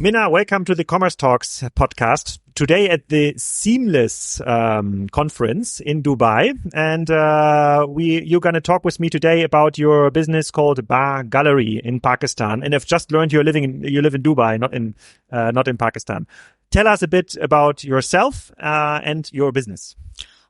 Mina, welcome to the Commerce Talks podcast. Today at the Seamless conference in Dubai, and you're going to talk with me today about your business called Bagal in Pakistan. And I've just learned you live in Dubai, not in Pakistan. Tell us a bit about yourself and your business.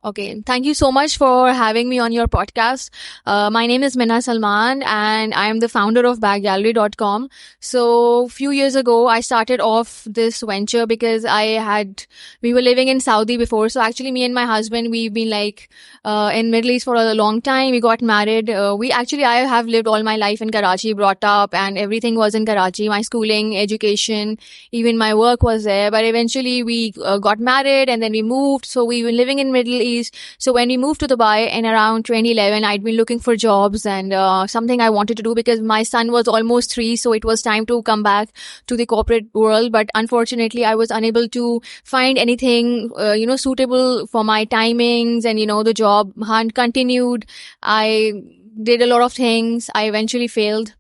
Okay, thank you so much for having me on your podcast. My name is Mina Salman and I am the founder of Bagal.com. So a few years ago, I started off this venture because we were living in Saudi before. So actually me and my husband, we've been in Middle East for a long time. We got married. I have lived all my life in Karachi, brought up, and everything was in Karachi. My schooling, education, even my work was there. But eventually we got married and then we moved. So we were living in Middle East. So when we moved to Dubai in around 2011, I'd been looking for jobs and something I wanted to do because my son was almost 3. So it was time to come back to the corporate world. But unfortunately, I was unable to find anything, suitable for my timings, and, the job hunt continued. I did a lot of things. I eventually failed.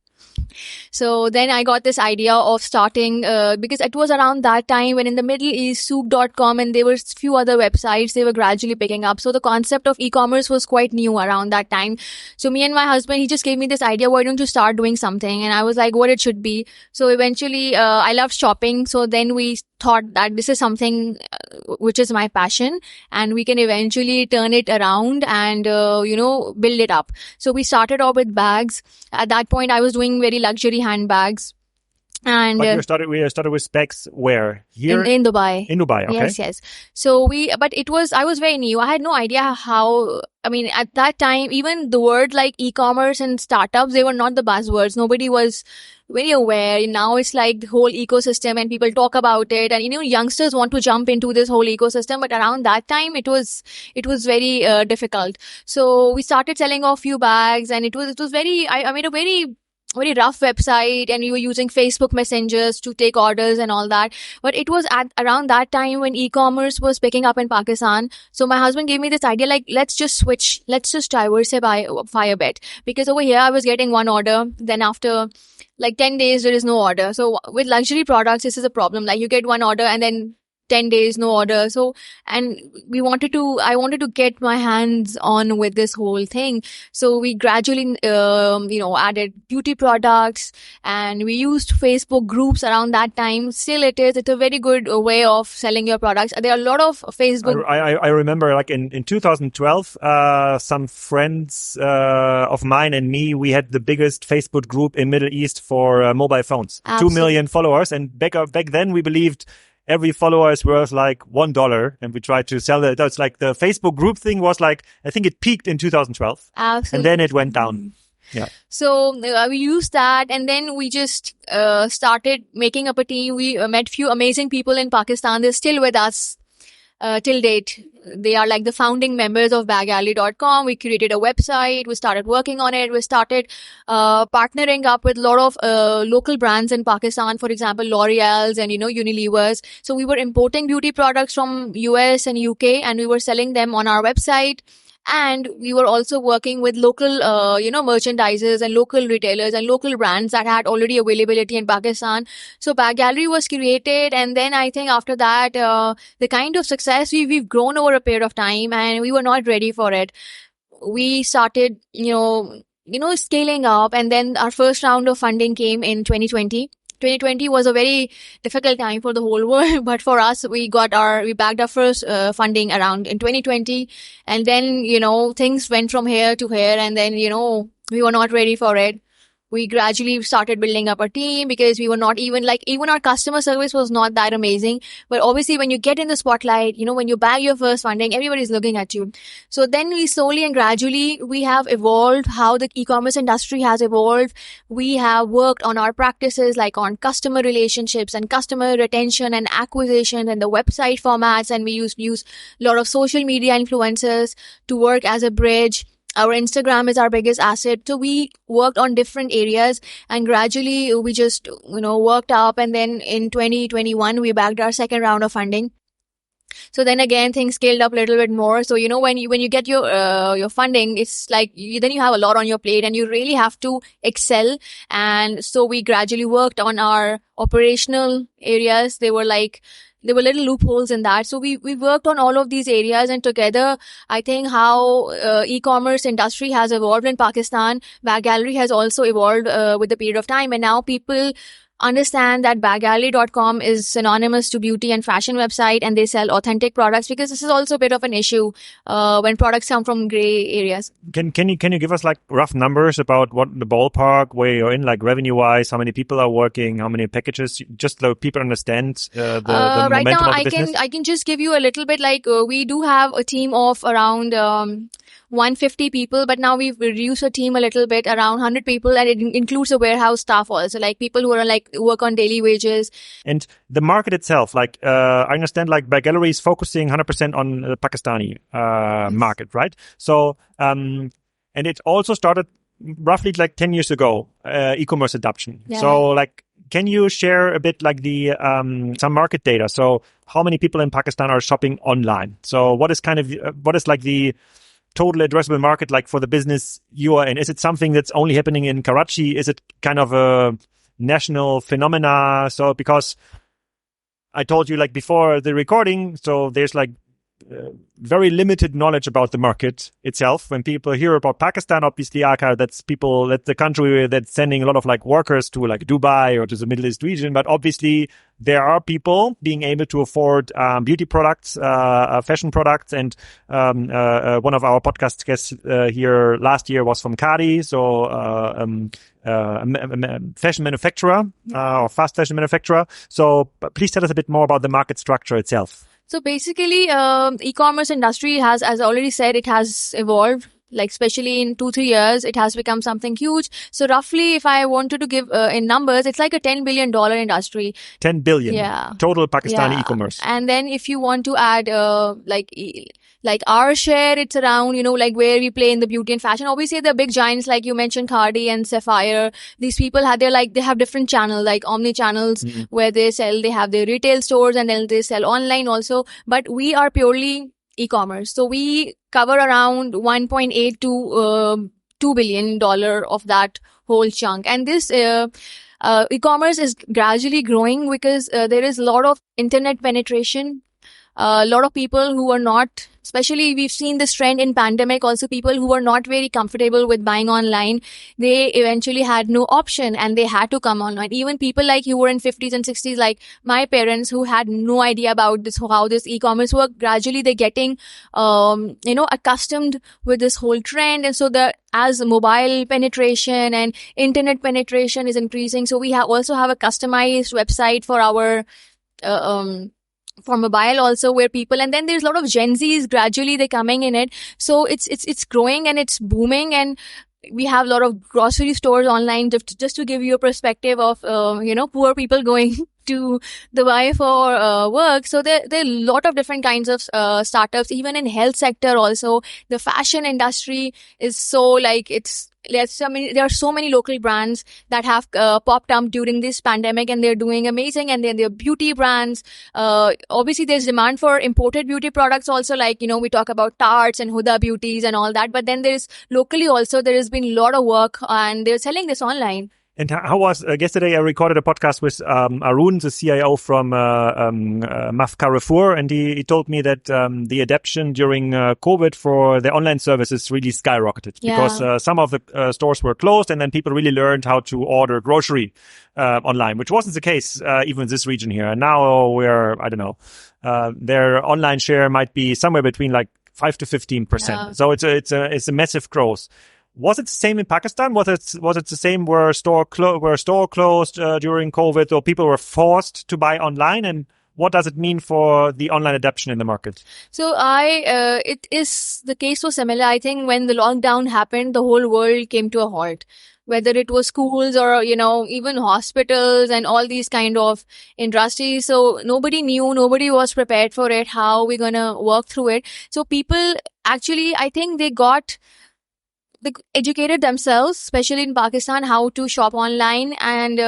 So then I got this idea of starting, because it was around that time when in the Middle East, Souq.com and there were few other websites, they were gradually picking up. So the concept of e-commerce was quite new around that time. So me and my husband, he just gave me this idea, why don't you start doing something? And I was like, what it should be. So eventually, I loved shopping. So then we thought that this is something which is my passion and we can eventually turn it around and, build it up. So we started off with bags. At that point, I was doing very luxury handbags. And we started with bags where? Here? In Dubai. In Dubai, okay. Yes. So I was very new. I had no idea at that time, even the word like e-commerce and startups, they were not the buzzwords. Nobody was very aware. Now it's like the whole ecosystem and people talk about it. And, youngsters want to jump into this whole ecosystem. But around that time, it was very difficult. So we started selling off few bags and it was I made a very rough website and we were using Facebook messengers to take orders and all that. But it was around that time when e-commerce was picking up in Pakistan. So my husband gave me this idea, let's just switch, let's just diversify a bit. Because over here I was getting one order, then after 10 days there is no order. So with luxury products, this is a problem. You get one order and then 10 days, no order. So, and I wanted to get my hands on with this whole thing. So we gradually, added beauty products and we used Facebook groups around that time. Still it's a very good way of selling your products. There are a lot of Facebook. I remember in 2012, some friends, of mine and me, we had the biggest Facebook group in Middle East for mobile phones. Absolutely. 2 million followers. And back then we believed every follower is worth $1, and we tried to sell it. That's the Facebook group thing was I think it peaked in 2012. Absolutely. And then it went down. Yeah. So we used that and then we just started making up a team. We met few amazing people in Pakistan. They're still with us till date. They are the founding members of Bagal.com. We created a website. We started working on it. We started partnering up with a lot of local brands in Pakistan, for example, L'Oreal's and, Unilever's. So we were importing beauty products from US and UK and we were selling them on our website. And we were also working with local, merchandisers and local retailers and local brands that had already availability in Pakistan. So Bag Gallery was created. And then I think after that, the kind of success we've grown over a period of time and we were not ready for it. We started, scaling up, and then our first round of funding came in 2020. 2020 was a very difficult time for the whole world, but for us, we bagged our first funding around in 2020. And then, things went from here to here, and then, we were not ready for it. We gradually started building up our team because we were not even our customer service was not that amazing. But obviously when you get in the spotlight, when you bag your first funding, everybody's looking at you. So then we slowly and gradually, we have evolved how the e-commerce industry has evolved. We have worked on our practices on customer relationships and customer retention and acquisition and the website formats. And we use a lot of social media influencers to work as a bridge. Our Instagram is our biggest asset. So we worked on different areas and gradually we just, worked up. And then in 2021, we bagged our second round of funding. So then again, things scaled up a little bit more. So, when you get your funding, it's like then you have a lot on your plate and you really have to excel. And so we gradually worked on our operational areas. There were little loopholes in that. So we worked on all of these areas, and together, I think how e-commerce industry has evolved in Pakistan, Bag Gallery has also evolved with the period of time. And now people understand that baggallery.com is synonymous to beauty and fashion website, and they sell authentic products, because this is also a bit of an issue when products come from gray areas. Can you give us like rough numbers about what the ballpark where you're in, like revenue wise, how many people are working, how many packages, just so people understand the Right momentum now of the business? I can just give you a little bit, like we do have a team of around 150 people, but now we've reduced the team a little bit, around 100 people, and it includes the warehouse staff also, like people who are like work on daily wages. And the market itself, like I understand, like Bag Gallery is focusing 100% on the Pakistani market, right? So and it also started roughly like 10 years ago, e-commerce adoption. Yeah. So like, can you share a bit like the some market data? So how many people in Pakistan are shopping online? So what is like the total addressable market like for the business you are in? Is it something that's only happening in Karachi? Is it kind of a national phenomena? So because I told you like before the recording, so there's like very limited knowledge about the market itself. When people hear about Pakistan, obviously, that's the country that's sending a lot of like workers to like Dubai or to the Middle East region. But obviously, there are people being able to afford beauty products, fashion products. And one of our podcast guests here last year was from Kadi, so a fashion manufacturer or fast fashion manufacturer. So please tell us a bit more about the market structure itself. So basically, e-commerce industry has, as I already said, it has evolved. Like especially in 2-3 years, it has become something huge. So roughly, if I wanted to give in numbers, it's like a $10 billion industry. 10 billion. Yeah. Total Pakistani e-commerce. And then if you want to add like our share, it's around, like where we play in the beauty and fashion. Obviously, the big giants like you mentioned, Cardi and Sapphire. These people they have different channels, like omni channels, where they have their retail stores and then they sell online also. But we are purely e-commerce. So we cover around 1.8 to $2 billion of that whole chunk. And this e-commerce is gradually growing because there is a lot of internet penetration. A lot of people who are not, especially we've seen this trend in pandemic also, people who are not very comfortable with buying online, they eventually had no option and they had to come online. Even people like who were in 50s and 60s, like my parents, who had no idea about this, how this e-commerce worked, gradually they're getting, accustomed with this whole trend. And so as mobile penetration and internet penetration is increasing, so we also have a customized website for our, for mobile also, where people, and then there's a lot of Gen Zs gradually they're coming in it. So it's growing and it's booming, and we have a lot of grocery stores online. Just to give you a perspective of poor people going to Dubai for work. So there are a lot of different kinds of startups, even in health sector also. The fashion industry is so like there are so many local brands that have popped up during this pandemic, and they're doing amazing. And then they're beauty brands. Obviously, there's demand for imported beauty products also, like, we talk about Tarts and Huda Beauties and all that. But then there's locally also, there has been a lot of work, and they're selling this online. And how was yesterday? I recorded a podcast with Arun, the CIO from MAF Carrefour, and he told me that the adoption during COVID for the online services really skyrocketed because some of the stores were closed, and then people really learned how to order grocery online, which wasn't the case even in this region here. And now their online share might be somewhere between like 5 to 15%. Yeah. So it's a massive growth. Was it the same in Pakistan? Was it the same where store closed during COVID, or people were forced to buy online? And what does it mean for the online adoption in the market? So the case was similar. I think when the lockdown happened, the whole world came to a halt. Whether it was schools or, even hospitals and all these kind of industries. So nobody was prepared for it, how we're going to work through it. So people actually, I think they got educated themselves, especially in Pakistan, how to shop online, and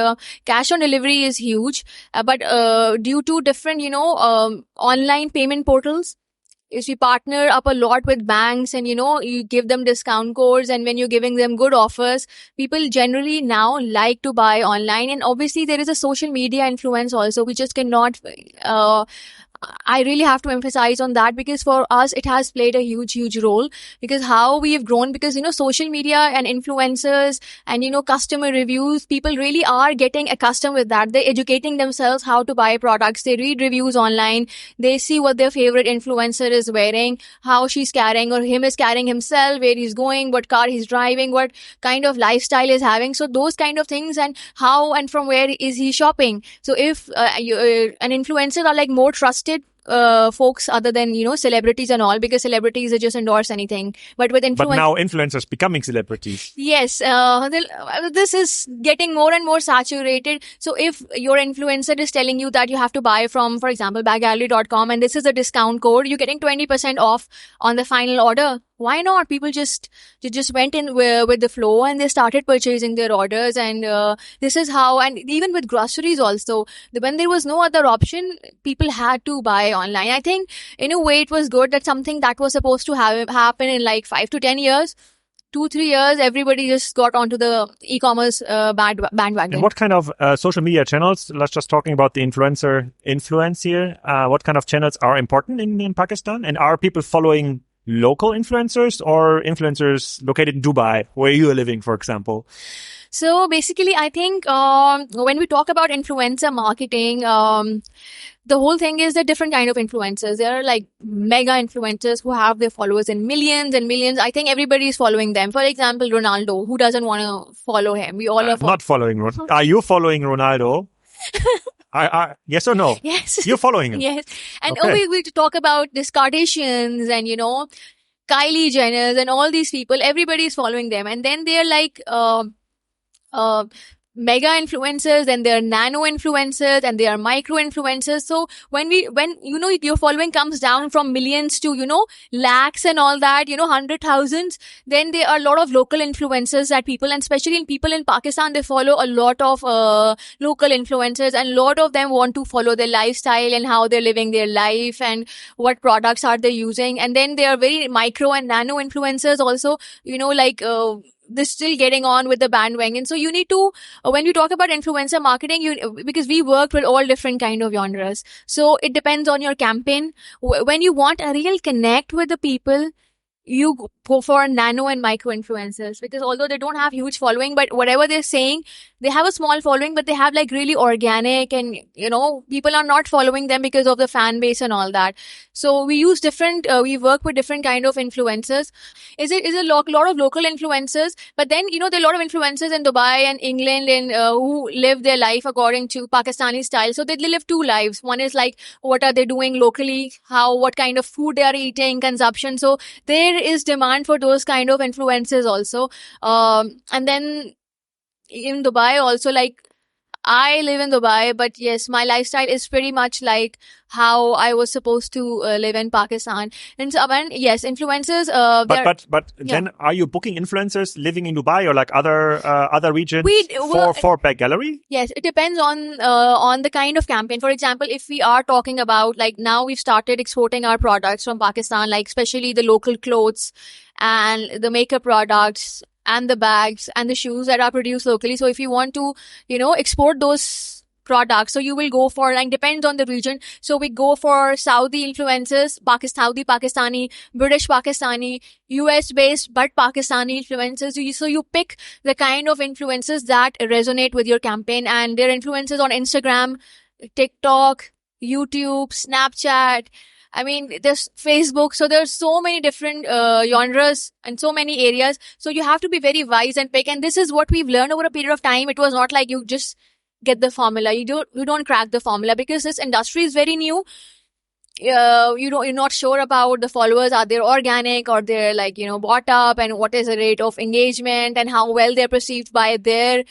cash on delivery is huge. But due to different, online payment portals, is we partner up a lot with banks, and you give them discount codes, and when you're giving them good offers, people generally now like to buy online. And obviously there is a social media influence also. We just cannot I really have to emphasize on that, because for us it has played a huge role, because how we have grown, because social media and influencers and customer reviews, people really are getting accustomed with that. They're educating themselves how to buy products. They read reviews online. They see what their favorite influencer is wearing, how she's carrying or him is carrying himself, where he's going, what car he's driving, what kind of lifestyle is having. So those kind of things, and how and from where is he shopping. So if an influencer are like more trusted folks other than celebrities and all, because celebrities they just endorse anything. But with But now influencers becoming celebrities. Yes, this is getting more and more saturated. So if your influencer is telling you that you have to buy from, for example, baggallery.com, and this is a discount code, you're getting 20% off on the final order. Why not? People just went in with the flow, and they started purchasing their orders. And this is how, and even with groceries also, when there was no other option, people had to buy online. I think in a way it was good that something that was supposed to happen in like 5 to 10 years, 2-3 years, everybody just got onto the e-commerce bandwagon. And what kind of social media channels, let's just talking about the influence here, what kind of channels are important in Pakistan? And are people following local influencers or influencers located in Dubai, where you are living, for example? So basically, I think when we talk about influencer marketing, the whole thing is the different kind of influencers. There are like mega influencers who have their followers in millions and millions. I think everybody is following them. For example, Ronaldo. Who doesn't want to follow him? We all are not following. Are you following Ronaldo? Yes or no? Yes. You're following him? Yes. And we talk about this Kardashians and, Kylie Jenners and all these people. Everybody is following them. And then they're like mega influencers, and they are nano influencers, and they are micro influencers. So when your following comes down from millions to lakhs and all that, 100,000s, then there are a lot of local influencers that people, and especially in people in Pakistan, they follow a lot of local influencers, and a lot of them want to follow their lifestyle and how they're living their life and what products are they using. And then there are very micro and nano influencers also, they're still getting on with the bandwagon. So you need to, when you talk about influencer marketing, because we worked with all different kind of genres. So it depends on your campaign. When you want a real connect with the people, you go for nano and micro influencers, because although they don't have huge following, but whatever they're saying, they have a small following, but they have like really organic, and people are not following them because of the fan base and all that. So we use we work with different kind of influencers. Is a lot of local influencers, but then there are a lot of influencers in Dubai and England, and who live their life according to Pakistani style. So they live two lives. One is like, what are they doing locally, what kind of food they are eating, consumption. So there is demand for those kind of influencers also. And then in Dubai also, like, I live in Dubai, but yes, my lifestyle is pretty much like how I was supposed to live in Pakistan. And so, yes, influencers. But then, are you booking influencers living in Dubai or like other regions for Back Gallery? Yes, it depends on the kind of campaign. For example, if we are talking about, like, now we've started exporting our products from Pakistan, like especially the local clothes and the makeup products and the bags and the shoes that are produced locally. So if you want to, export those products, so you will go for, like, depends on the region. So we go for Saudi influencers, Saudi Pakistani, British Pakistani, US based but Pakistani influencers. So you pick the kind of influencers that resonate with your campaign, and their influencers on Instagram, TikTok, YouTube, Snapchat. I mean, there's Facebook. So there's so many different genres and so many areas. So you have to be very wise and pick. And this is what we've learned over a period of time. It was not like you just get the formula. You don't crack the formula, because this industry is very new. You're not sure about the followers. Are they organic, or they're like, bought up, and what is the rate of engagement and how well they're perceived by their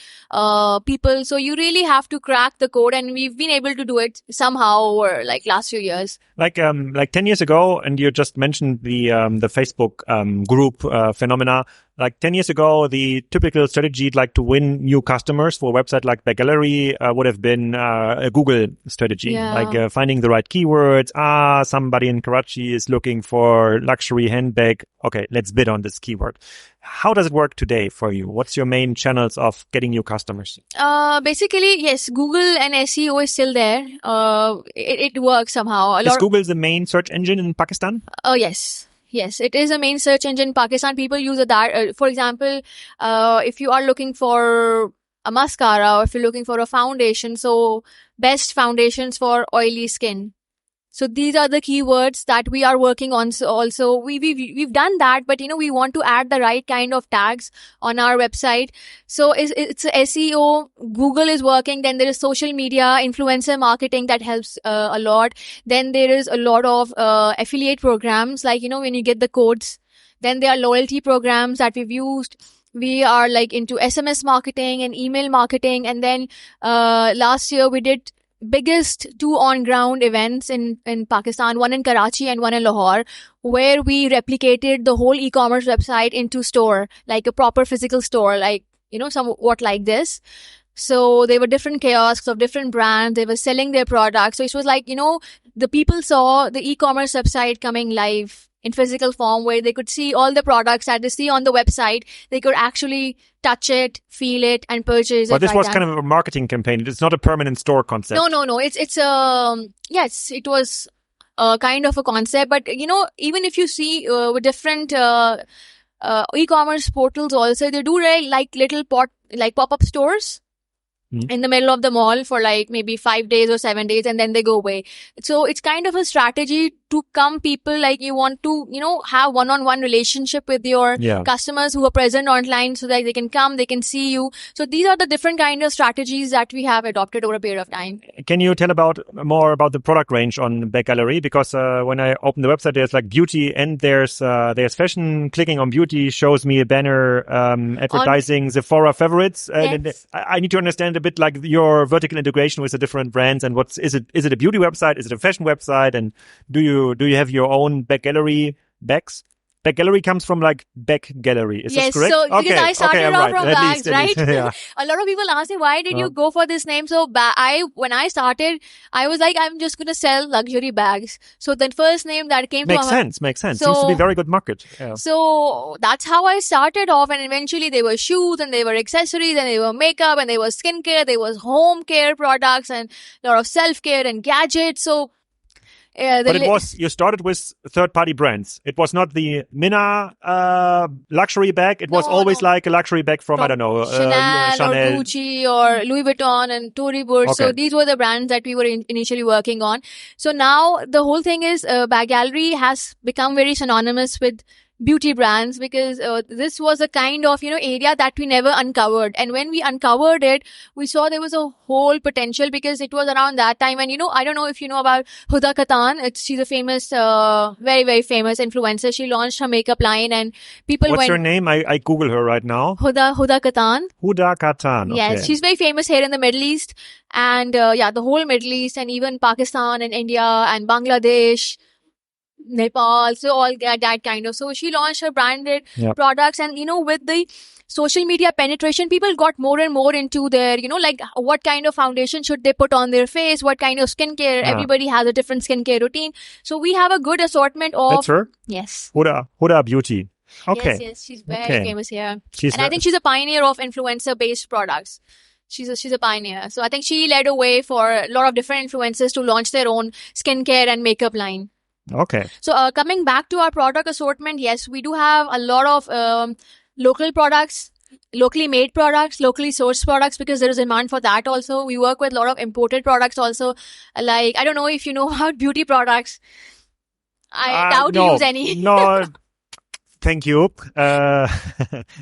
people. So you really have to crack the code, and we've been able to do it somehow over like last few years. Like 10 years ago, and you just mentioned the Facebook group phenomena. like 10 years ago, the typical strategy like to win new customers for a website like Bagal would have been a Google strategy, like finding the right keywords. Somebody in Karachi is looking for luxury handbag. Okay, let's bid on this keyword. How does it work today for you? What's your main channels of getting new customers? Basically, yes, Google and SEO is still there. It works somehow. Is Google the main search engine in Pakistan? Yes. Yes, it is a main search engine in Pakistan. People use that. For example, if you are looking for a mascara or if you're looking for a foundation, so best foundations for oily skin. So these are the keywords that we are working on. So also we've done that, but we want to add the right kind of tags on our website. So it's SEO. Google is working. Then there is social media, influencer marketing that helps a lot. Then there is a lot of affiliate programs, like when you get the codes. Then there are loyalty programs that we've used. We are like into SMS marketing and email marketing. And then last year we did biggest 2 on-ground events in Pakistan, one in Karachi and one in Lahore, where we replicated the whole e-commerce website into store, like a proper physical store, like, somewhat like this. So there were different kiosks of different brands. They were selling their products. So it was like, the people saw the e-commerce website coming live in physical form, where they could see all the products that they see on the website. They could actually touch it, feel it, and purchase it. But this was kind of a marketing campaign. It's not a permanent store concept. No. Yes, it was kind of a concept. But even if you see with different e-commerce portals, also they do like little pop-up stores in the middle of the mall for like maybe 5 days or 7 days, and then they go away. So it's kind of a strategy to come people, like you want to, have one-on-one relationship with your customers who are present online, so that they can come, they can see you. So these are the different kind of strategies that we have adopted over a period of time. Can you tell more about the product range on Bagal? Because when I open the website, there's like beauty and there's fashion. Clicking on beauty shows me a banner advertising Sephora favorites. Yes. I need to understand a bit like your vertical integration with the different brands, and is it a beauty website? Is it a fashion website? And do you have your own back gallery bags? Back gallery comes from like back gallery. Is this correct? So because I started off from bags, right? Yeah. A lot of people ask me, why did you go for this name? So when I started, I was like, I'm just going to sell luxury bags. So the first name that came makes sense. So, seems to be a very good market. Yeah. So that's how I started off, and eventually there were shoes and there were accessories and there were makeup and there was skincare, there was home care products and a lot of self-care and gadgets. So but you started with third-party brands. It was not the Mina luxury bag. It was always like a luxury bag from I don't know, Chanel or Gucci or Louis Vuitton and Tory Burch. Okay. So these were the brands that we were initially working on. So now the whole thing is Bagal has become very synonymous with beauty brands, because this was a kind of area that we never uncovered, and when we uncovered it, we saw there was a whole potential, because it was around that time. And I don't know if you know about Huda Katan. She's a famous very, very famous influencer. She launched her makeup line, and people What's her name? I Google her right now. Huda Katan. Huda Katan. Okay. Yes, she's very famous here in the Middle East, and the whole Middle East, and even Pakistan and India and Bangladesh, Nepal, so all that kind of. So she launched her branded products, and with the social media penetration, people got more and more into their, like what kind of foundation should they put on their face, what kind of skincare. Everybody has a different skincare routine. So we have a good assortment of. That's her? Yes. Huda Beauty. Okay. Yes, she's very famous here. I think she's a pioneer of influencer-based products. She's a pioneer. So I think she led a way for a lot of different influencers to launch their own skincare and makeup line. Okay. So coming back to our product assortment, yes, we do have a lot of local products, locally made products, locally sourced products, because there is demand for that also. We work with a lot of imported products also. Like, I don't know if you know about beauty products. I doubt you use any. No. Thank you. No,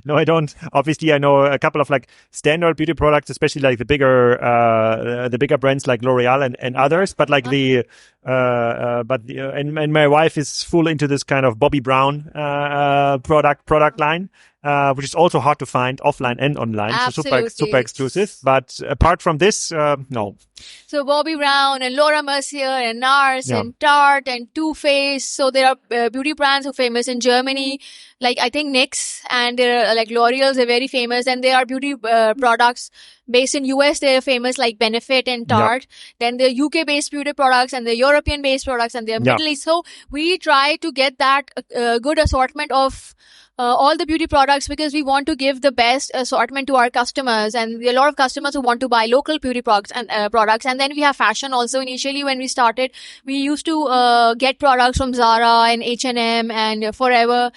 I don't. Obviously, I know a couple of like standard beauty products, especially like the bigger brands like L'Oreal and others. But like the And my wife is full into this kind of Bobby Brown product line, which is also hard to find offline and online. Absolutely. So super exclusive. But apart from this, no. So Bobby Brown and Laura Mercier and NARS and Tarte and Too Faced. So there are beauty brands who are famous in Germany, like I think NYX, and there are like L'Oreal's are very famous, and there are beauty products based in US. They're famous like Benefit and Tarte. Then the UK based beauty products and the European based products and the Middle East. So we try to get that good assortment of all the beauty products because we want to give the best assortment to our customers, and there are a lot of customers who want to buy local beauty products. And then we have fashion also. Initially, when we started, we used to get products from Zara and H&M and Forever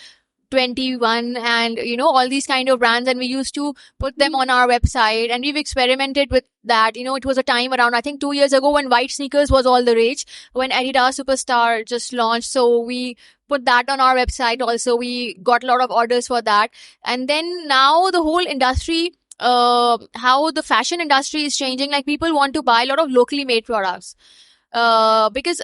21 and all these kind of brands, and we used to put them on our website, and we've experimented with that. It was a time around I think 2 years ago when white sneakers was all the rage, when Adidas Superstar just launched, so we put that on our website also. We got a lot of orders for that. And then now the whole industry, how the fashion industry is changing, like people want to buy a lot of locally made products because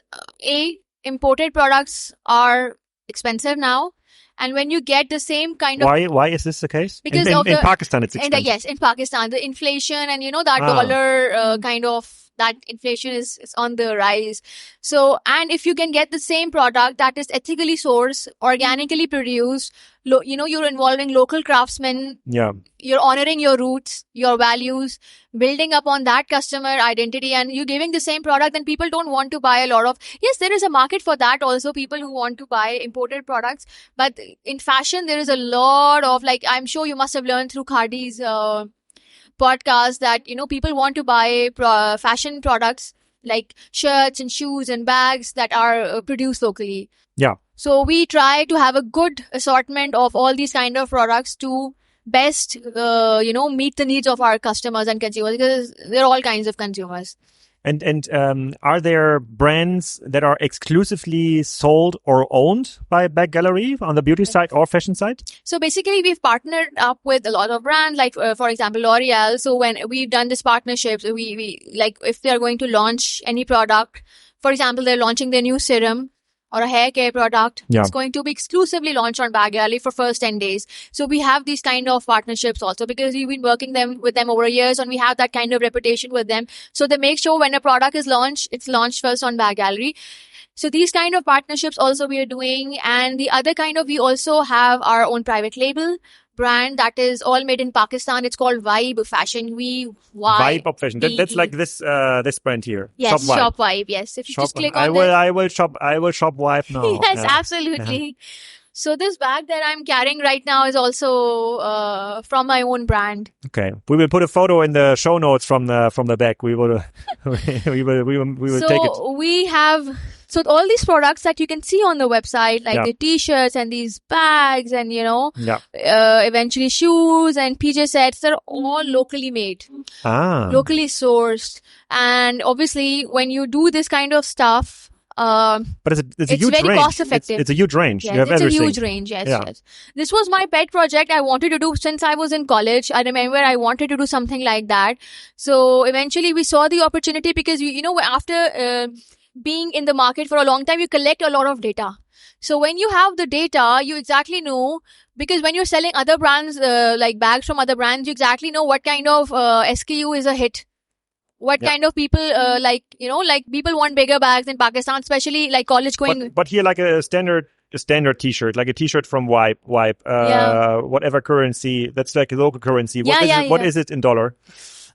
imported products are expensive now. And when you get the same kind of... Why is this the case? Because in Pakistan, it's expensive. Yes, in Pakistan, the inflation and, that dollar kind of, that inflation is on the rise. So, and if you can get the same product that is ethically sourced, organically produced, you're involving local craftsmen. Yeah. You're honoring your roots, your values, building up on that customer identity, and you're giving the same product, then people don't want to buy a lot of... Yes, there is a market for that also, people who want to buy imported products. But in fashion, there is a lot of, like, I'm sure you must have learned through Cardi's podcast that, people want to buy fashion products like shirts and shoes and bags that are produced locally. Yeah. So we try to have a good assortment of all these kind of products to best, meet the needs of our customers and consumers, because there are all kinds of consumers. And are there brands that are exclusively sold or owned by Bag Gallery on the beauty side or fashion side? So basically, we've partnered up with a lot of brands, like for example, L'Oreal. So when we've done this partnership, we like if they are going to launch any product, for example, they're launching their new serum or a hair care product, it's going to be exclusively launched on Bag Gallery for first 10 days. So we have these kind of partnerships also because we've been working with them over years, and we have that kind of reputation with them. So they make sure when a product is launched, it's launched first on Bag Gallery. So these kind of partnerships also we are doing. And the other kind of, we also have our own private label brand that is all made in Pakistan. It's called Vibe Fashion. Vibe of Fashion. That's like this brand here. Yes, Shop Vibe. Yes, if you just click on I will shop Vibe now. Yes, absolutely. So this bag that I'm carrying right now is also from my own brand. Okay, we will put a photo in the show notes from the bag. We will we will take it. So we have. So all these products that you can see on the website, like the t-shirts and these bags and, eventually shoes and PJ sets, they're all locally made, locally sourced. And obviously, when you do this kind of stuff, but it's a huge very range. Cost effective. It's a huge range. Yes, you have it's everything. a huge range. Yes. This was my pet project I wanted to do since I was in college. I remember I wanted to do something like that. So eventually we saw the opportunity because, after being in the market for a long time, you collect a lot of data. So when you have the data, you exactly know, because when you're selling other brands, like bags from other brands, you exactly know what kind of SKU is a hit. What kind of people, people want bigger bags in Pakistan, especially like college going. But here, like a standard t-shirt, like a t-shirt from Wipe, whatever currency, that's like a local currency. What is it in dollar?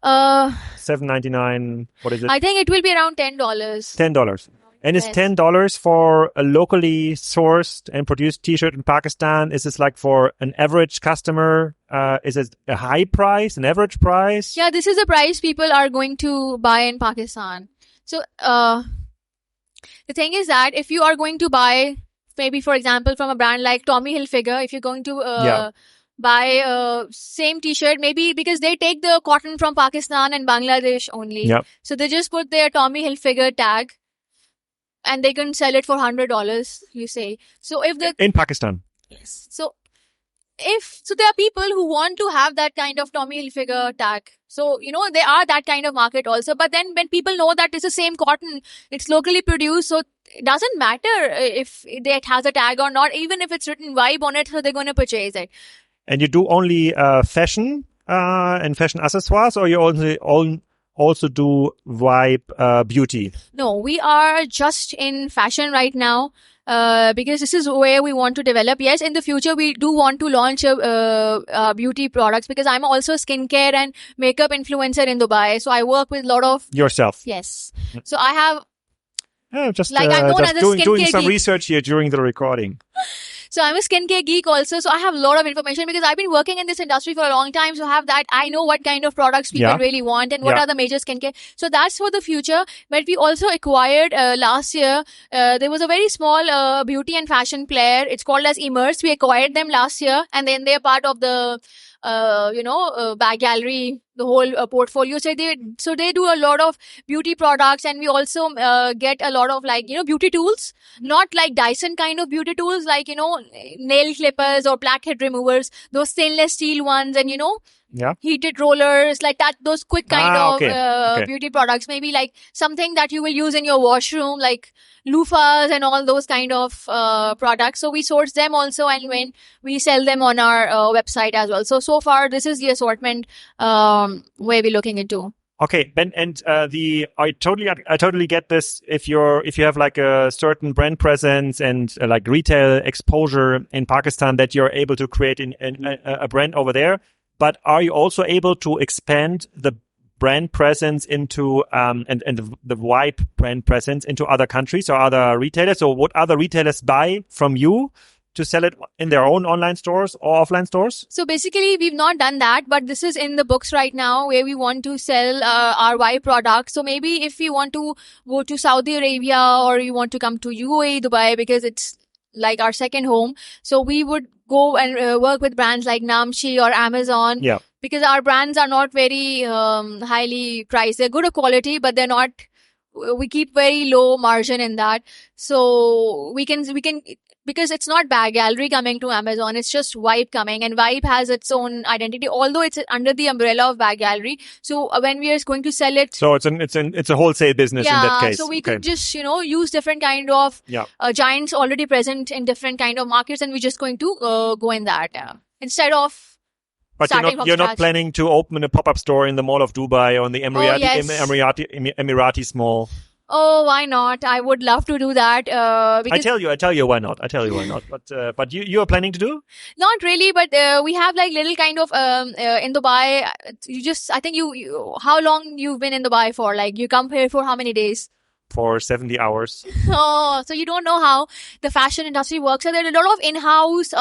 $7.99. What is it? I think it will be around $10. $10. And it's $10 for a locally sourced and produced t-shirt in Pakistan. Is this like for an average customer? Is it a high price, an average price? Yeah, this is the price people are going to buy in Pakistan. So, the thing is that if you are going to buy, maybe for example, from a brand like Tommy Hilfiger, if you're going to, buy same t-shirt, maybe because they take the cotton from Pakistan and Bangladesh only. Yep. So they just put their Tommy Hilfiger tag and they can sell it for $100, you say. So if in Pakistan. Yes. So there are people who want to have that kind of Tommy Hilfiger tag. So, they are that kind of market also. But then when people know that it's the same cotton, it's locally produced. So it doesn't matter if it has a tag or not, even if it's written Vibe on it. So they're going to purchase it. And you do only fashion and fashion accessoires, or you also do Vibe beauty? No, we are just in fashion right now. Because this is where we want to develop. Yes, in the future, we do want to launch beauty products, because I'm also a skincare and makeup influencer in Dubai. So I work with a lot of... Yourself? Yes. So I have... I'm as a doing some geek. research here during the recording. So I'm a skincare geek also. So I have a lot of information because I've been working in this industry for a long time. So I know what kind of products people really want and what are the major skincare. So that's for the future. But we also acquired last year, there was a very small beauty and fashion player. It's called as Immerse. We acquired them last year, and then they're part of the Bag Gallery, the whole portfolio. So they do a lot of beauty products, and we also get a lot of beauty tools, not like Dyson kind of beauty tools, like nail clippers or blackhead removers, those stainless steel ones, and heated rollers, like that, those quick kind of beauty products, maybe like something that you will use in your washroom, like loofahs and all those kind of products. So we source them also, and when we sell them on our website as well. So far this is the assortment where we're looking into. Okay, Ben, and I totally get this. If you have like a certain brand presence and like retail exposure in Pakistan, that you're able to create a brand over there. But are you also able to expand the brand presence into and the Vibe brand presence into other countries or other retailers? So would other retailers buy from you to sell it in their own online stores or offline stores? So basically, we've not done that, but this is in the books right now, where we want to sell our Vibe products. So maybe if we want to go to Saudi Arabia, or you want to come to UAE, Dubai, because it's like our second home. So we would go and work with brands like Namshi or Amazon. Yeah. Because our brands are not very highly priced. They're good quality, but they're not... We keep very low margin in that. So we can... Because it's not Bag Gallery coming to Amazon, it's just Vibe coming, and Vibe has its own identity, although it's under the umbrella of Bag Gallery. So when we are going to sell it, so it's a wholesale business in that case. So we could just use different kind of giants already present in different kind of markets, and we're just going to go in that instead of. But you're not planning to open a pop-up store in the Mall of Dubai or in the Emiratis Mall. Oh, why not? I would love to do that. I tell you why not. But you are planning to do? Not really, but we have like little kind of in Dubai. I think how long you've been in Dubai for? Like you come here for how many days? For 70 hours. Oh, so you don't know how the fashion industry works. So there are a lot of in-house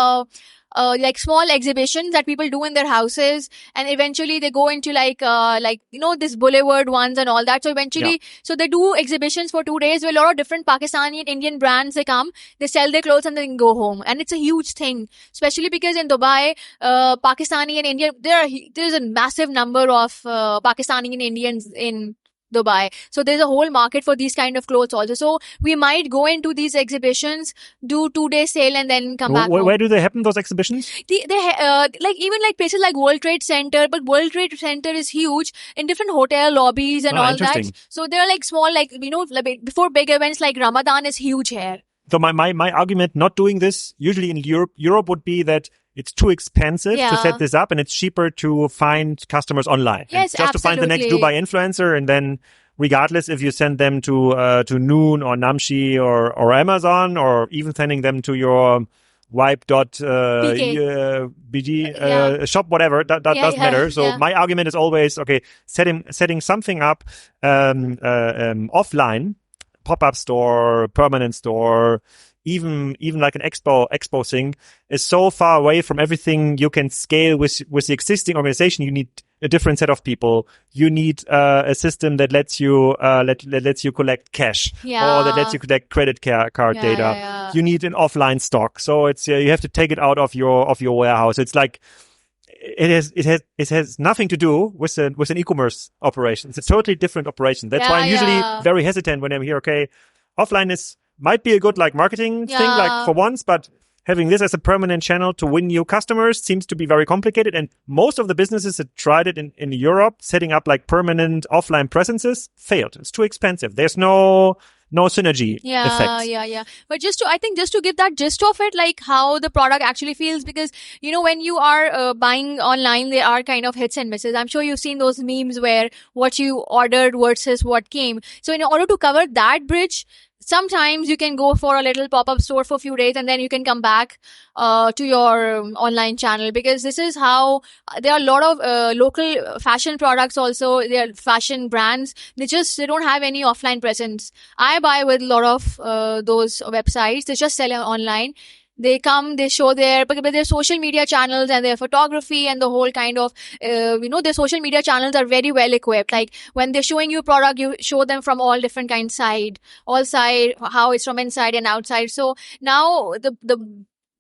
like small exhibitions that people do in their houses, and eventually they go into this boulevard ones and all that. So eventually, so they do exhibitions for 2 days where a lot of different Pakistani and Indian brands, they come, they sell their clothes and then go home. And it's a huge thing, especially because in Dubai, Pakistani and Indian, there's a massive number of Pakistani and Indians in Dubai. So there's a whole market for these kind of clothes also. So we might go into these exhibitions, do 2-day sale, and then come back home. Where do they happen, those exhibitions? They even like places like World Trade Center, but World Trade Center is huge, in different hotel lobbies and all that. So they're like small, before big events like Ramadan is huge here. So my argument not doing this usually in Europe would be that it's too expensive to set this up, and it's cheaper to find customers online. Yes, just to find the next Dubai influencer, and then regardless if you send them to Noon or Namshi or Amazon, or even sending them to your Vibe.bg shop, whatever, that doesn't matter. So my argument is always, setting something up offline, pop-up store, permanent store, even like an expo thing, is so far away from everything you can scale with the existing organization. You need a different set of people. You need a system that lets you collect cash, or that lets you collect credit card data. Yeah. You need an offline stock, so it's you have to take it out of your warehouse. It's like it has nothing to do with an e-commerce operation. It's a totally different operation. That's why I'm usually very hesitant when I'm here. Okay, offline might be a good marketing thing for once, but having this as a permanent channel to win new customers seems to be very complicated. And most of the businesses that tried it in Europe, setting up like permanent offline presences, failed. It's too expensive. There's no synergy effects. Yeah. But I think just to give that gist of it, like how the product actually feels, because, when you are buying online, there are kind of hits and misses. I'm sure you've seen those memes where what you ordered versus what came. So in order to cover that bridge, sometimes you can go for a little pop-up store for a few days and then you can come back to your online channel, because this is how there are a lot of local fashion products also. There are fashion brands. They don't have any offline presence. I buy with a lot of those websites. They just sell online. They come, they show but their social media channels and their photography and the whole kind of, their social media channels are very well equipped. Like when they're showing you a product, you show them from all different kinds all side, how it's from inside and outside. So now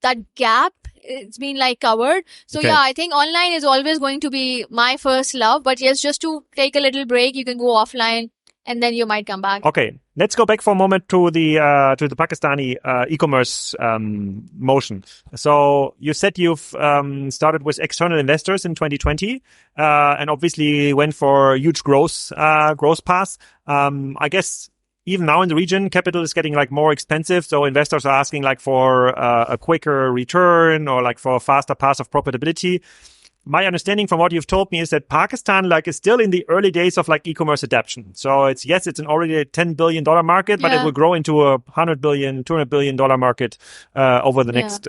that gap, it's been like covered. So Okay. yeah, I think online is always going to be my first love. But yes, just to take a little break, you can go offline and then you might come back. Okay, let's go back for a moment to the Pakistani e-commerce motion. So you said you've started with external investors in 2020, and obviously went for huge growth path. I guess even now in the region, capital is getting like more expensive, so investors are asking like for a quicker return or like for a faster path of profitability. My understanding from what you've told me is that Pakistan like is still in the early days of like e-commerce adoption. So it's already a $10 billion market, but it will grow into a $100 billion, $200 billion market over the next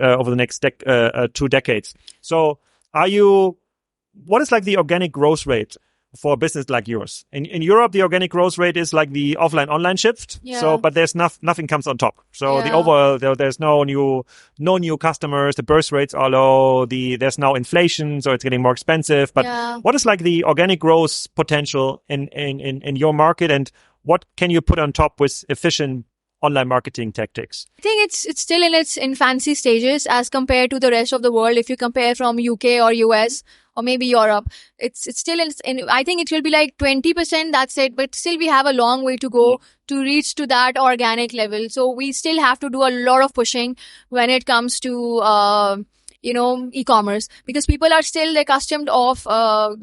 2 decades. So what is like the organic growth rate for a business like yours? In Europe, the organic growth rate is like the offline online shift. Yeah. So, but there's nothing comes on top. So Yeah. the overall, there's no new customers. The birth rates are low. There's now inflation, so it's getting more expensive. But what is like the organic growth potential in your market, and what can you put on top with efficient online marketing tactics? I think it's still in its infancy stages as compared to the rest of the world. If you compare from UK or US or maybe Europe, it's still I think it will be like 20%. That's it. But still we have a long way to go to reach to that organic level. So we still have to do a lot of pushing when it comes to, e-commerce, because people are still accustomed of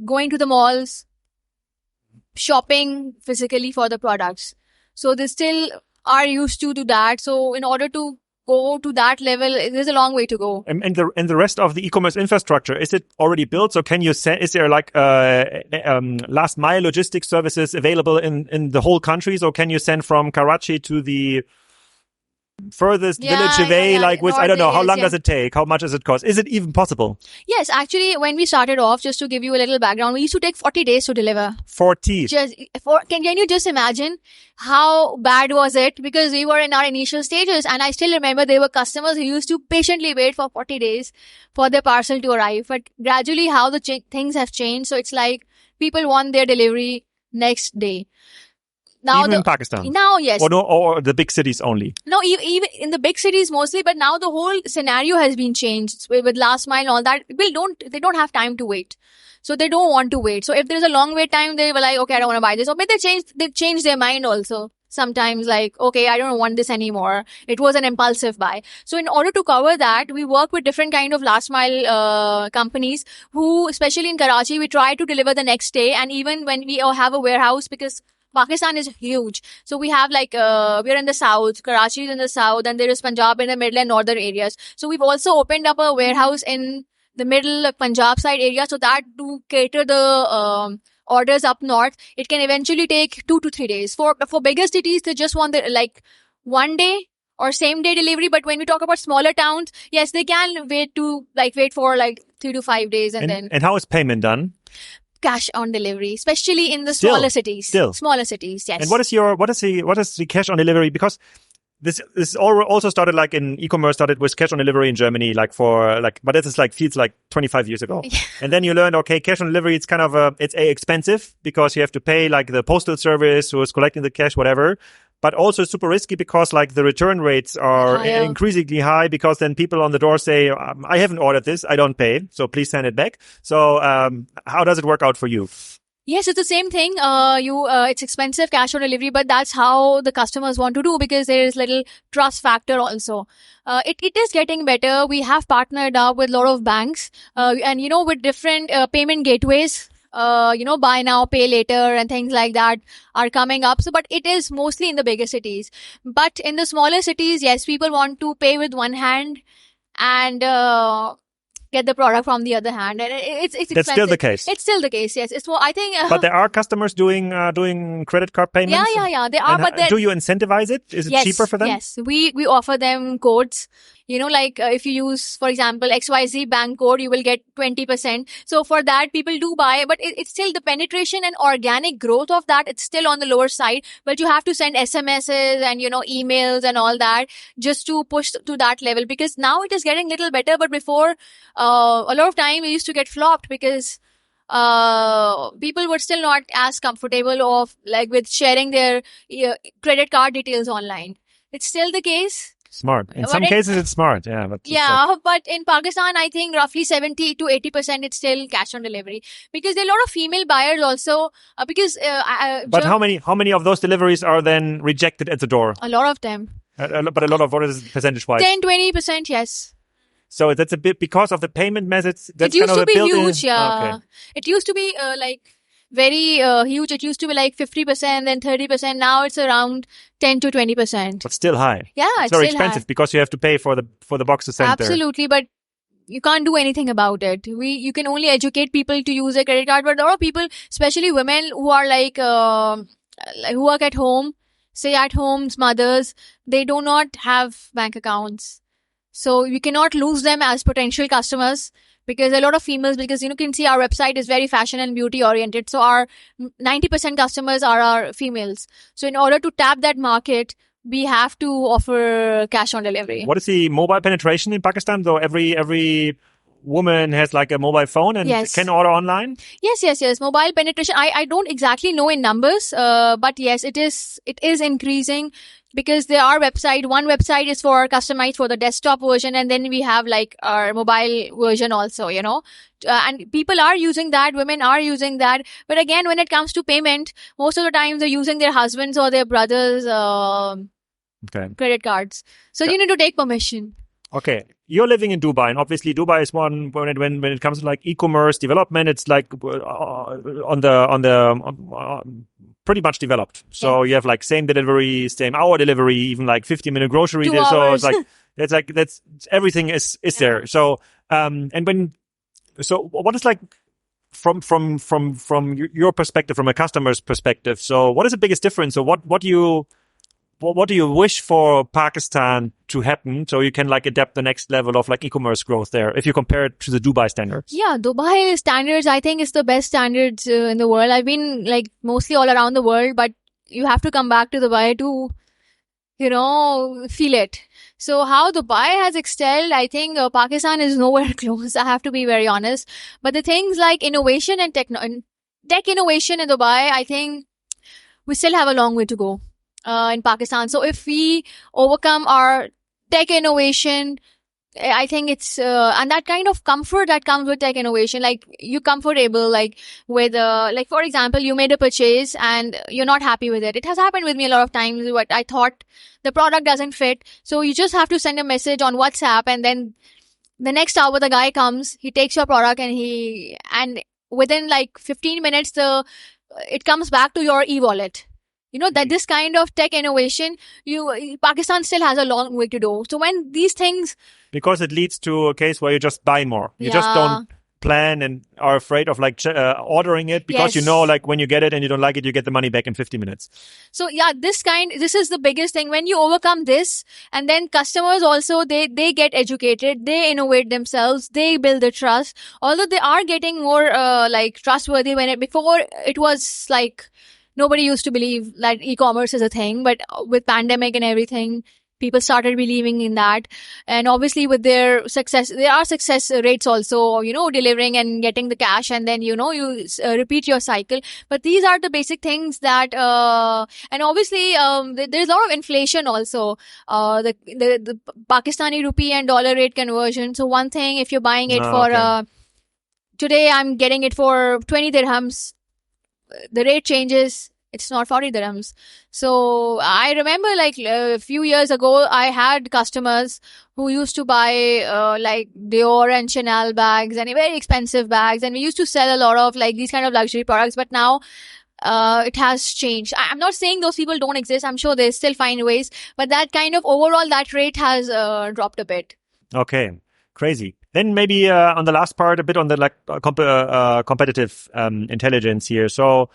going to the malls, shopping physically for the products. So they still are used to do that. So in order to go to that level, there's a long way to go. And the rest of the e-commerce infrastructure, is it already built? So can you is there like last mile logistics services available in the whole country? So can you send from Karachi to the furthest village away? I don't know, how long does it take? How much does it cost? Is it even possible? Yes, actually, when we started off, just to give you a little background, we used to take 40 days to deliver. 40? Can you just imagine how bad was it? Because we were in our initial stages, and I still remember there were customers who used to patiently wait for 40 days for their parcel to arrive. But gradually how the things have changed. So it's like people want their delivery next day. Now even in Pakistan? Now, yes. Or the big cities only? No, even in the big cities mostly, but now the whole scenario has been changed with last mile and all that. They don't have time to wait. So they don't want to wait. So if there's a long wait time, they were like, okay, I don't want to buy this. Or maybe they change their mind also. Sometimes like, okay, I don't want this anymore. It was an impulsive buy. So in order to cover that, we work with different kind of last mile companies who, especially in Karachi, we try to deliver the next day. And even when we have a warehouse, because Pakistan is huge. So we have we're in the south, Karachi is in the south, and there is Punjab in the middle and northern areas. So we've also opened up a warehouse in the middle Punjab side area, so that to cater the orders up north. It can eventually take 2 to 3 days. For bigger cities, they just want one day or same day delivery. But when we talk about smaller towns, yes, they can wait for 3 to 5 days and how is payment done? Cash on delivery, especially in the smaller cities. Smaller cities, yes. And what is the cash on delivery? Because this also started in e-commerce started with cash on delivery in Germany, but this feels like 25 years ago. Yeah. And then you learned, okay, cash on delivery, it's kind of it's expensive because you have to pay the postal service who is collecting the cash, whatever. But also super risky because the return rates are increasingly high, because then people on the door say, I haven't ordered this, I don't pay, so please send it back. So how does it work out for you? Yes, it's the same thing. It's expensive cash on delivery, but that's how the customers want to do because there is little trust factor also. It is getting better. We have partnered up with a lot of banks, and with different payment gateways. Buy now, pay later, and things like that are coming up. So, but it is mostly in the bigger cities. But in the smaller cities, yes, people want to pay with one hand and get the product from the other hand, and it's expensive. That's still the case. It's still the case. Yes, it's more. I think. But there are customers doing credit card payments. Yeah. They are. But do you incentivize it? Is it cheaper for them? Yes, we offer them codes. If you use, for example, XYZ bank code, you will get 20%. So for that, people do buy, but it's still the penetration and organic growth of that. It's still on the lower side, but you have to send SMSs and, emails and all that just to push to that level, because now it is getting little better. But before, a lot of time we used to get flopped because people were still not as comfortable with sharing their credit card details online. It's still the case. Smart. In some cases, it's smart. Yeah. But in Pakistan, I think roughly 70 to 80% it's still cash on delivery, because there are a lot of female buyers also. But how many of those deliveries are then rejected at the door? A lot of them. But a lot of, what is it percentage-wise? 10-20%, yes. So that's a bit because of the payment methods. That's it used kind of to be built-in. huge, yeah. Okay. It used to be very huge. It used to be like 50%, then 30%. Now it's around 10 to 20%. But still high. Yeah, it's very expensive because you have to pay for the boxes sent there. Absolutely, but you can't do anything about it. You can only educate people to use a credit card, but a lot of people, especially women who are who work at home, stay at homes, mothers, they do not have bank accounts. So you cannot lose them as potential customers, because a lot of females, because you can see our website is very fashion and beauty oriented. So our 90% customers are our females. So in order to tap that market, we have to offer cash on delivery. What is the mobile penetration in Pakistan? Though every woman has like a mobile phone and can order online? Yes. Mobile penetration. I don't exactly know in numbers, but yes, it is increasing, because there are one website is customized for the desktop version, and then we have our mobile version also, and people are using that, women are using that. But again, when it comes to payment, most of the time they're using their husbands or their brothers' credit cards. So you need to take permission. Okay, you're living in Dubai, and obviously Dubai is one when it comes to e-commerce development, it's on the pretty much developed. So you have same delivery, same hour delivery, even 50-minute grocery. 2 hours. So that's everything is there. So what is from your perspective, from a customer's perspective? So what is the biggest difference? So what do you wish for Pakistan to happen so you can adapt the next level of e-commerce growth there, if you compare it to the Dubai standards? Yeah, Dubai standards, I think, is the best standards in the world. I've been mostly all around the world, but you have to come back to Dubai to, feel it. So how Dubai has excelled, I think Pakistan is nowhere close. I have to be very honest. But the things like innovation and tech innovation in Dubai, I think we still have a long way to go. In Pakistan. So if we overcome our tech innovation, I think it's and that kind of comfort that comes with tech innovation, you're comfortable with for example, you made a purchase and you're not happy with it. It has happened with me a lot of times, but I thought the product doesn't fit. So you just have to send a message on WhatsApp, and then the next hour the guy comes, he takes your product, and within 15 minutes it comes back to your e-wallet. That this kind of tech innovation, Pakistan still has a long way to do. So when these things... Because it leads to a case where you just buy more. You just don't plan and are afraid of ordering it, because when you get it and you don't like it, you get the money back in 50 minutes. So this is the biggest thing. When you overcome this, and then customers also, they get educated, they innovate themselves, they build the trust. Although they are getting more trustworthy, before it was nobody used to believe that e-commerce is a thing, but with pandemic and everything, people started believing in that. And obviously with their success, there are success rates also, delivering and getting the cash, and then, you repeat your cycle. But these are the basic things that, and obviously, there's a lot of inflation also, the Pakistani rupee and dollar rate conversion. So one thing, if you're buying it today I'm getting it for 20 dirhams. the rate changes. It's not 40 dirhams. So I remember like a few years ago, I had customers who used to buy like Dior and Chanel bags and very expensive bags. And we used to sell a lot of like these kind of luxury products. But now it has changed. I'm not saying those people don't exist. I'm sure they still find ways. But that kind of overall, that rate has dropped a bit. Okay, crazy. Then maybe on the last part, a bit on the like competitive intelligence here. So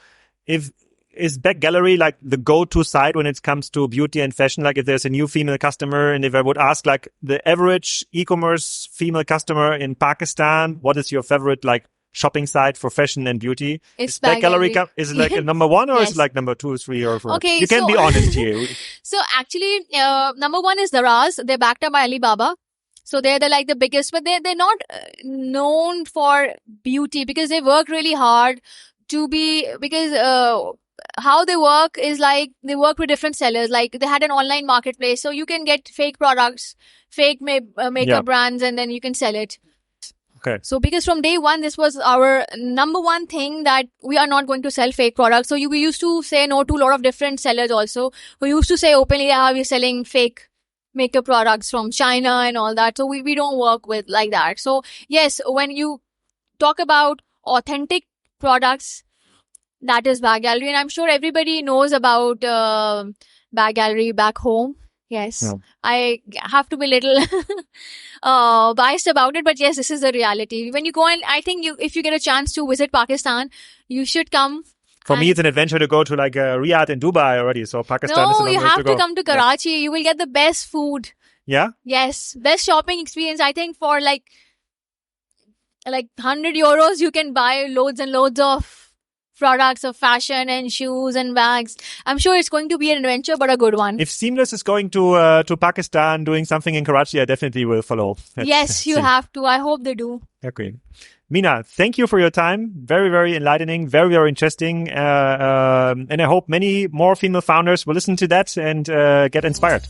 is Back Gallery like the go-to site when it comes to beauty and fashion? Like if there's a new female customer, and if I would ask like the average e-commerce female customer in Pakistan, what is your favorite like shopping site for fashion and beauty? It's Is Back Gallery is it like a number one, or Yes. is it like number 2, 3, or 4? Okay, You can so- be honest here. So actually, number one is Daraz. They're backed up by Alibaba. So they're like the biggest, but they're not known for beauty because they work really hard to be, because how they work is like they work with different sellers. Like they had an online marketplace, so you can get fake products, fake makeup Yeah. brands, and then you can sell it. Okay. So because from day one, this was our number one thing, that we are not going to sell fake products. So we used to say no to a lot of different sellers also, who used to say openly, yeah, we're selling fake makeup products from China and all that. So we don't work with like that. So yes, when you talk about authentic products, that is Bag Gallery. And I'm sure everybody knows about Bag Gallery back home. Yes. Yeah. I have to be a little biased about it, but yes, this is the reality. When you go, and I think if you get a chance to visit Pakistan, you should come. For me, it's an adventure to go to like Riyadh and Dubai already. So Pakistan is a No, long you way have to to go. come to Karachi. You will get the best food. Yeah. Yes, best shopping experience. I think for like 100 euros, you can buy loads and loads of products of fashion and shoes and bags. I'm sure it's going to be an adventure, but a good one. If Seamless is going to Pakistan doing something in Karachi, I definitely will follow. Yes, you have to. I hope they do. Okay. Mina, thank you for your time. Very, very enlightening, very, very interesting. And I hope many more female founders will listen to that and get inspired.